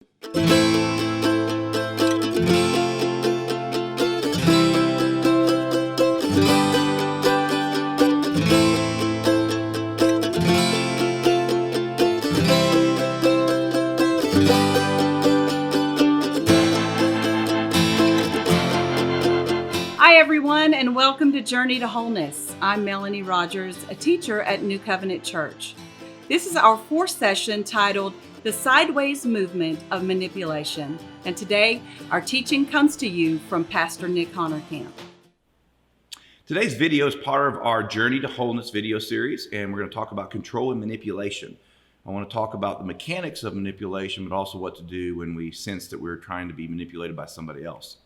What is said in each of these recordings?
Hi, everyone, and welcome to Journey to Wholeness. I'm Melanie Rogers, a teacher at New Covenant Church. This is our fourth session titled The Sideways Movement of Manipulation. And today, our teaching comes to you from Pastor Nick Honorkamp. Today's video is part of our Journey to Wholeness video series, and we're going to talk about control and manipulation. I want to talk about the mechanics of manipulation, but also what to do when we sense that we're trying to be manipulated by somebody else.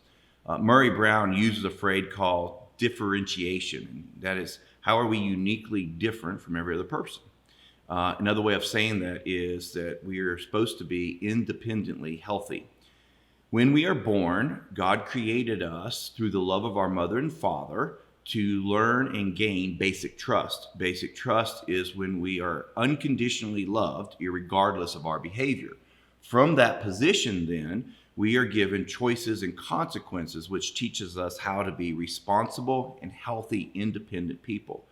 Murray Brown uses a phrase called differentiation. And that is, how are we uniquely different from every other person? Another way of saying that is that we are supposed to be independently healthy. When we are born, God created us through the love of our mother and father to learn and gain basic trust. Basic trust is when we are unconditionally loved, irregardless of our behavior. From that position, then, we are given choices and consequences, which teaches us how to be responsible and healthy, independent people.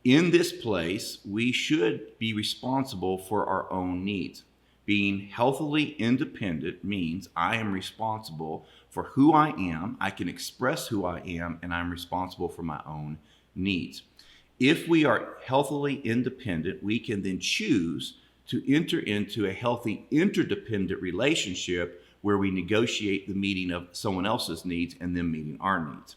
In this place, we should be responsible for our own needs. Being healthily independent means I am responsible for who I am, I can express who I am, and I'm responsible for my own needs. If we are healthily independent, we can then choose to enter into a healthy interdependent relationship where we negotiate the meeting of someone else's needs and them meeting our needs.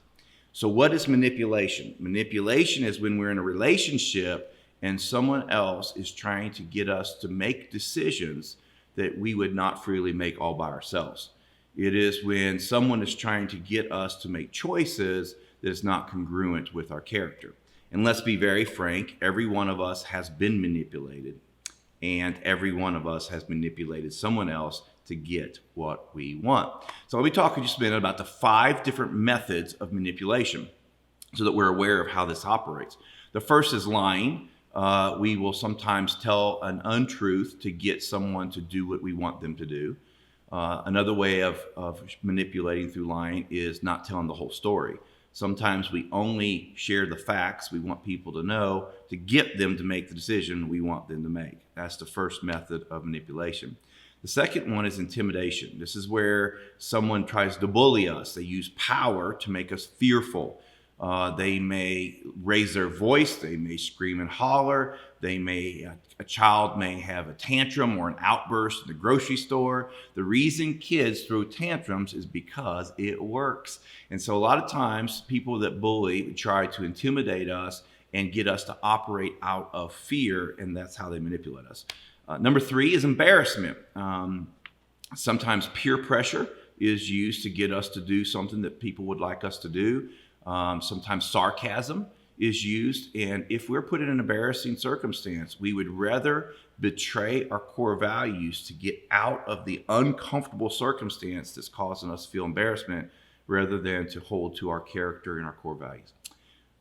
So what is manipulation? Manipulation is when we're in a relationship and someone else is trying to get us to make decisions that we would not freely make all by ourselves. It is when someone is trying to get us to make choices that is not congruent with our character. And let's be very frank, every one of us has been manipulated, and every one of us has manipulated someone else to get what we want. So let me talk just a minute about the 5 different methods of manipulation so that we're aware of how this operates. The first is lying. We will sometimes tell an untruth to get someone to do what we want them to do. Another way of manipulating through lying is not telling the whole story. Sometimes we only share the facts we want people to know to get them to make the decision we want them to make. That's the first method of manipulation. The second one is intimidation. This is where someone tries to bully us. They use power to make us fearful. They may raise their voice. They may scream and holler. A child may have a tantrum or an outburst in the grocery store. The reason kids throw tantrums is because it works. And so a lot of times people that bully try to intimidate us and get us to operate out of fear, and that's how they manipulate us. Number 3 is embarrassment. Sometimes peer pressure is used to get us to do something that people would like us to do. Sometimes sarcasm is used, and if we're put in an embarrassing circumstance, we would rather betray our core values to get out of the uncomfortable circumstance that's causing us to feel embarrassment rather than to hold to our character and our core values.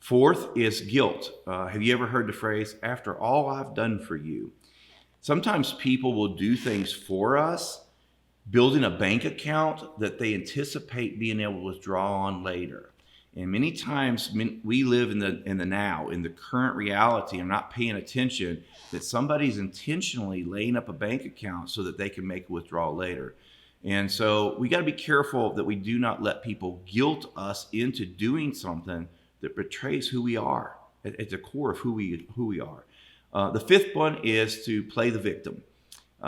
Fourth is guilt. Have you ever heard the phrase, "After all I've done for you"? Sometimes people will do things for us, building a bank account that they anticipate being able to withdraw on later. And many times we live in the now, in the current reality, and not paying attention that somebody's intentionally laying up a bank account so that they can make a withdrawal later. And so we got to be careful that we do not let people guilt us into doing something that betrays who we are at the core of who we are. The fifth one is to play the victim.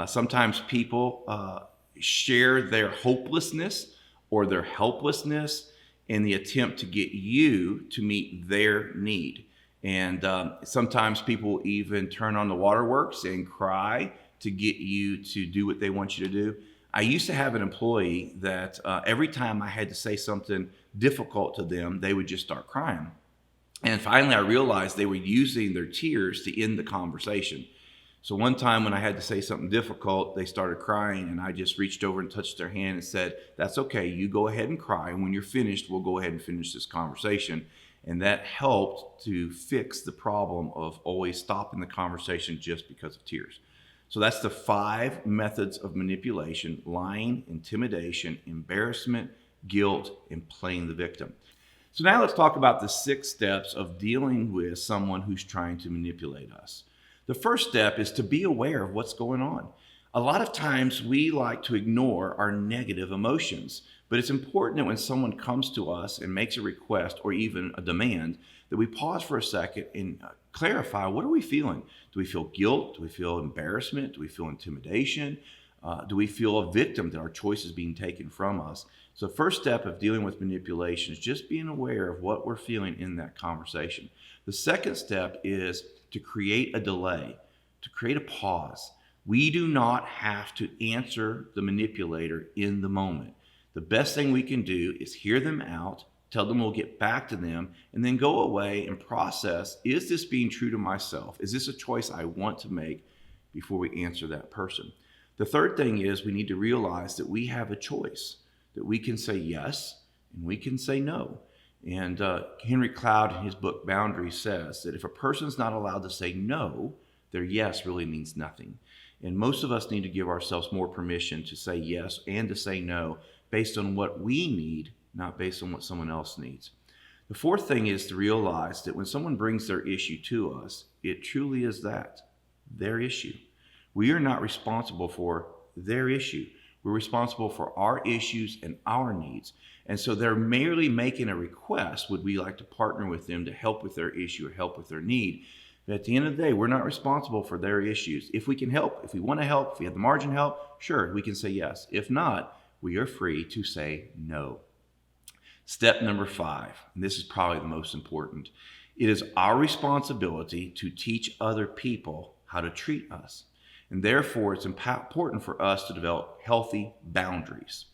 Sometimes people share their hopelessness or their helplessness in the attempt to get you to meet their need. And sometimes people even turn on the waterworks and cry to get you to do what they want you to do. I used to have an employee that every time I had to say something difficult to them, they would just start crying. And finally, I realized they were using their tears to end the conversation. So one time when I had to say something difficult, they started crying, and I just reached over and touched their hand and said, "That's okay, you go ahead and cry, and when you're finished, we'll go ahead and finish this conversation." And that helped to fix the problem of always stopping the conversation just because of tears. So that's the 5 methods of manipulation: lying, intimidation, embarrassment, guilt, and playing the victim. So now let's talk about the 6 steps of dealing with someone who's trying to manipulate us. The first step is to be aware of what's going on. A lot of times we like to ignore our negative emotions, but it's important that when someone comes to us and makes a request or even a demand, that we pause for a second and clarify, what are we feeling? Do we feel guilt? Do we feel embarrassment? Do we feel intimidation? Do we feel a victim that our choice is being taken from us? So the first step of dealing with manipulation is just being aware of what we're feeling in that conversation. The second step is to create a delay, to create a pause. We do not have to answer the manipulator in the moment. The best thing we can do is hear them out, tell them we'll get back to them, and then go away and process, is this being true to myself? Is this a choice I want to make before we answer that person? The third thing is we need to realize that we have a choice, that we can say yes and we can say no. And Henry Cloud in his book Boundaries says that if a person's not allowed to say no, their yes really means nothing. And most of us need to give ourselves more permission to say yes and to say no based on what we need, not based on what someone else needs. The fourth thing is to realize that when someone brings their issue to us, it truly is that, their issue. We are not responsible for their issue. We're responsible for our issues and our needs. And so they're merely making a request. Would we like to partner with them to help with their issue or help with their need? But at the end of the day, we're not responsible for their issues. If we can help, if we want to help, if we have the margin to help, sure, we can say yes. If not, we are free to say no. Step number 5, and this is probably the most important. It is our responsibility to teach other people how to treat us. And therefore, it's important for us to develop healthy boundaries.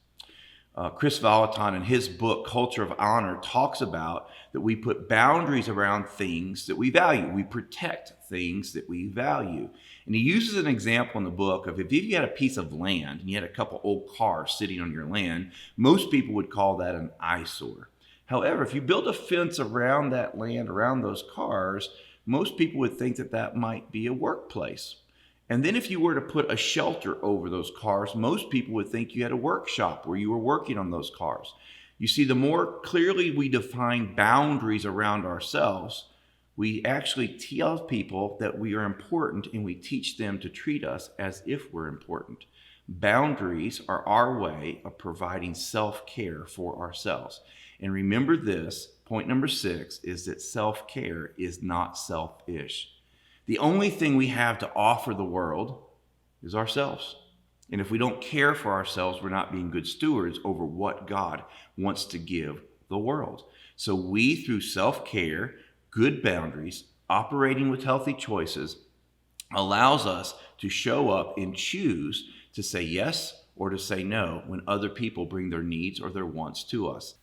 Chris Vallotton, in his book, Culture of Honor, talks about that we put boundaries around things that we value. We protect things that we value. And he uses an example in the book of if you had a piece of land and you had a couple old cars sitting on your land, most people would call that an eyesore. However, if you build a fence around that land, around those cars, most people would think that that might be a workplace. And then if you were to put a shelter over those cars, most people would think you had a workshop where you were working on those cars. You see, the more clearly we define boundaries around ourselves, we actually tell people that we are important and we teach them to treat us as if we're important. Boundaries are our way of providing self-care for ourselves. And remember this, point number 6 is that self-care is not selfish. The only thing we have to offer the world is ourselves. And if we don't care for ourselves, we're not being good stewards over what God wants to give the world. So we, through self-care, good boundaries, operating with healthy choices, allows us to show up and choose to say yes or to say no when other people bring their needs or their wants to us.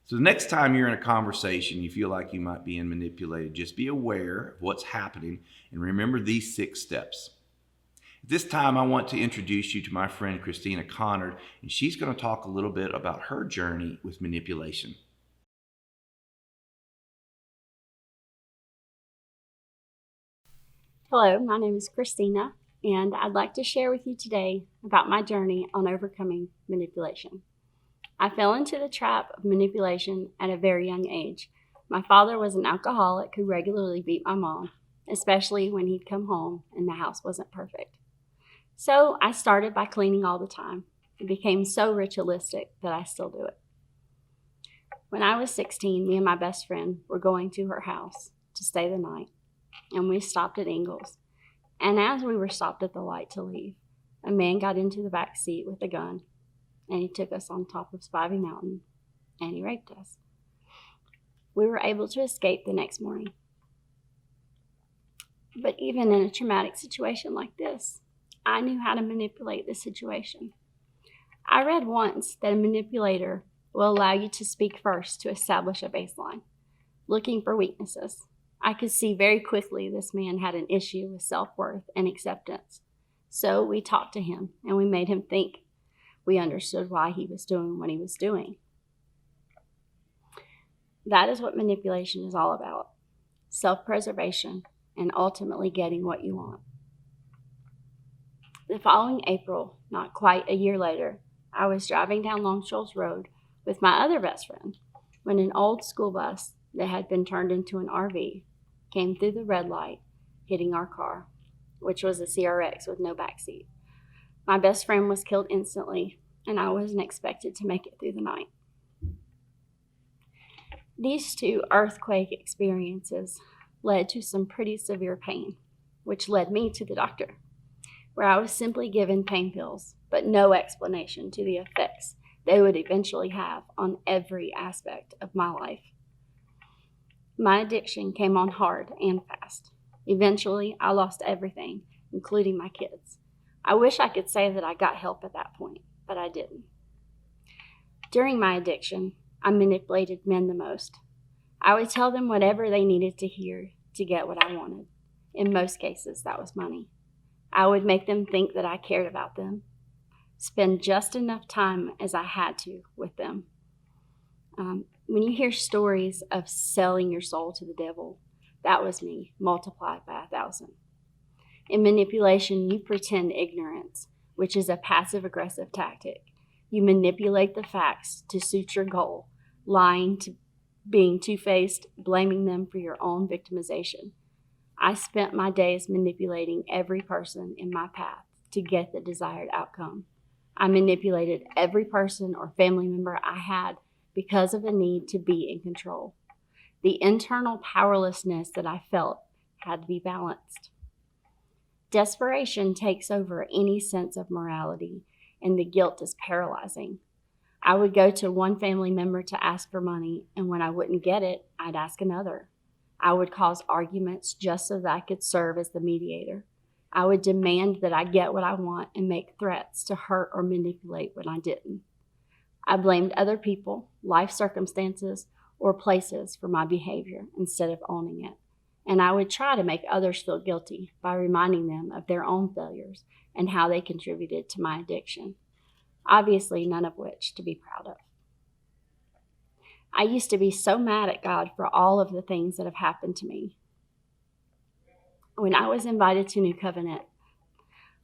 So the next time you're in a conversation, you feel like you might be manipulated, just be aware of what's happening and remember these 6 steps. At this time, I want to introduce you to my friend Christina Connard, and she's going to talk a little bit about her journey with manipulation. Hello, my name is Christina, and I'd like to share with you today about my journey on overcoming manipulation. I fell into the trap of manipulation at a very young age. My father was an alcoholic who regularly beat my mom, especially when he'd come home and the house wasn't perfect. So I started by cleaning all the time. It became so ritualistic that I still do it. When I was 16, me and my best friend were going to her house to stay the night, and we stopped at Ingles. And as we were stopped at the light to leave, a man got into the back seat with a gun, and he took us on top of Spivey Mountain, and he raped us. We were able to escape the next morning. But even in a traumatic situation like this, I knew how to manipulate the situation. I read once that a manipulator will allow you to speak first to establish a baseline, looking for weaknesses. I could see very quickly this man had an issue with self-worth and acceptance. So we talked to him, and we made him think we understood why he was doing what he was doing. That is what manipulation is all about: self-preservation and ultimately getting what you want. The following April, not quite a year later, I was driving down Long Shoals Road with my other best friend when an old school bus that had been turned into an RV came through the red light, hitting our car, which was a CRX with no backseat. My best friend was killed instantly, and I wasn't expected to make it through the night. These two earthquake experiences led to some pretty severe pain, which led me to the doctor, where I was simply given pain pills, but no explanation to the effects they would eventually have on every aspect of my life. My addiction came on hard and fast. Eventually, I lost everything, including my kids. I wish I could say that I got help at that point, but I didn't. During my addiction, I manipulated men the most. I would tell them whatever they needed to hear to get what I wanted. In most cases, that was money. I would make them think that I cared about them, spend just enough time as I had to with them. When you hear stories of selling your soul to the devil, that was me, multiplied by 1,000. In manipulation, you pretend ignorance, which is a passive-aggressive tactic. You manipulate the facts to suit your goal, lying, to being two-faced, blaming them for your own victimization. I spent my days manipulating every person in my path to get the desired outcome. I manipulated every person or family member I had because of a need to be in control. The internal powerlessness that I felt had to be balanced. Desperation takes over any sense of morality, and the guilt is paralyzing. I would go to one family member to ask for money, and when I wouldn't get it, I'd ask another. I would cause arguments just so that I could serve as the mediator. I would demand that I get what I want and make threats to hurt or manipulate when I didn't. I blamed other people, life circumstances, or places for my behavior instead of owning it. And I would try to make others feel guilty by reminding them of their own failures and how they contributed to my addiction. Obviously, none of which to be proud of. I used to be so mad at God for all of the things that have happened to me. When I was invited to New Covenant,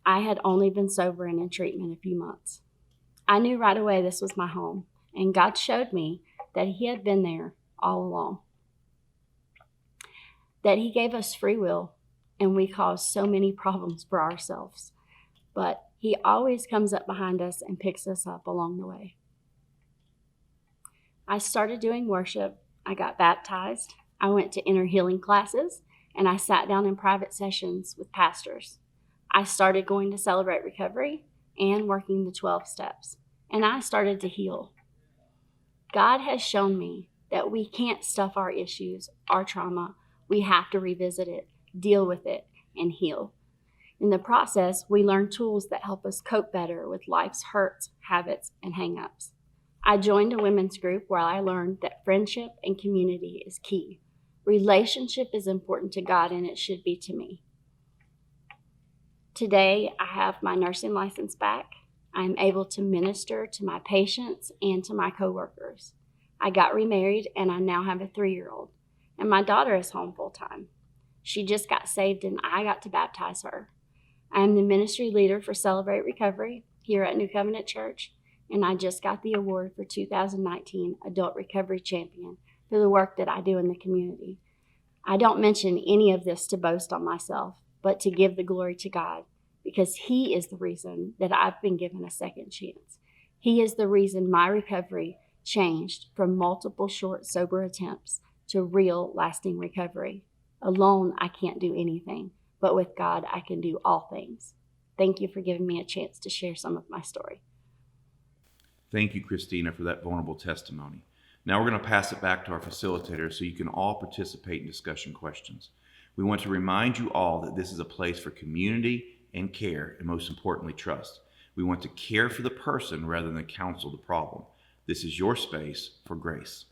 I had only been sober and in treatment a few months. I knew right away this was my home, and God showed me that He had been there all along. That He gave us free will, and we cause so many problems for ourselves. But He always comes up behind us and picks us up along the way. I started doing worship. I got baptized. I went to inner healing classes, and I sat down in private sessions with pastors. I started going to Celebrate Recovery and working the 12 steps, and I started to heal. God has shown me that we can't stuff our issues, our trauma. We have to revisit it, deal with it, and heal. In the process, we learn tools that help us cope better with life's hurts, habits, and hang-ups. I joined a women's group where I learned that friendship and community is key. Relationship is important to God, and it should be to me. Today, I have my nursing license back. I am able to minister to my patients and to my coworkers. I got remarried, and I now have a 3-year-old, and my daughter is home full-time. She just got saved, and I got to baptize her. I am the ministry leader for Celebrate Recovery here at New Covenant Church, and I just got the award for 2019 Adult Recovery Champion for the work that I do in the community. I don't mention any of this to boast on myself, but to give the glory to God, because He is the reason that I've been given a second chance. He is the reason my recovery changed from multiple short sober attempts to real lasting recovery. Alone, I can't do anything, but with God, I can do all things. Thank you for giving me a chance to share some of my story. Thank you, Christina, for that vulnerable testimony. Now we're going to pass it back to our facilitator so you can all participate in discussion questions. We want to remind you all that this is a place for community and care, and most importantly, trust. We want to care for the person rather than counsel the problem. This is your space for grace.